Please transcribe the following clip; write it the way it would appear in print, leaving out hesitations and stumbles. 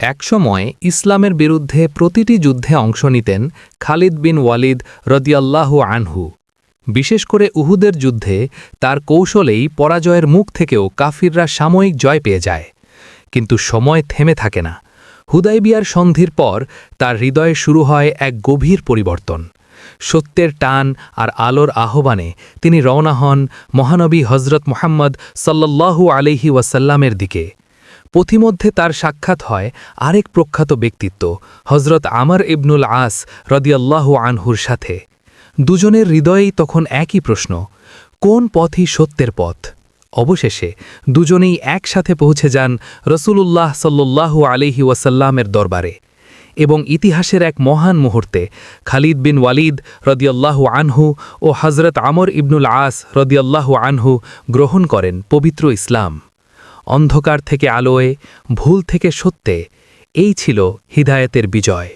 একসময় ইসলামের বিরুদ্ধে প্রতিটি যুদ্ধে অংশ নিতেন খালিদ বিন ওয়ালিদ রদিয়াল্লাহু আনহু। বিশেষ করে উহুদের যুদ্ধে তার কৌশলেই পরাজয়ের মুখ থেকেও কাফিররা সাময়িক জয় পেয়ে যায়। কিন্তু সময় থেমে থাকে না। হুদাইবিয়ার সন্ধির পর তার হৃদয়ে শুরু হয় এক গভীর পরিবর্তন। সত্যের টান আর আলোর আহ্বানে তিনি রওনা হন মহানবী হজরত মুহাম্মদ সাল্লাল্লাহু আলাইহি ওয়াসাল্লামের দিকে। পথিমধ্যে তার সাক্ষাৎ হয় আরেক প্রখ্যাত ব্যক্তিত্ব হজরত আমর ইবনুল আস রদিয়াল্লাহু আনহুর সাথে। দুজনের হৃদয়েই তখন একই প্রশ্ন, কোন পথই সত্যের পথ? অবশেষে দুজনেই একসাথে পৌঁছে যান রসূলুল্লাহ সাল্লাল্লাহু আলাইহি ওয়াসাল্লামের দরবারে এবং ইতিহাসের এক মহান মুহূর্তে খালিদ বিন ওয়ালিদ রদিয়াল্লাহু আনহু ও হজরত আমর ইবনুল আস রদিয়াল্লাহু আনহু গ্রহণ করেন পবিত্র ইসলাম। অন্ধকার থেকে আলোয়, ভুল থেকে সত্যে, এই ছিল হিদায়েতের বিজয়।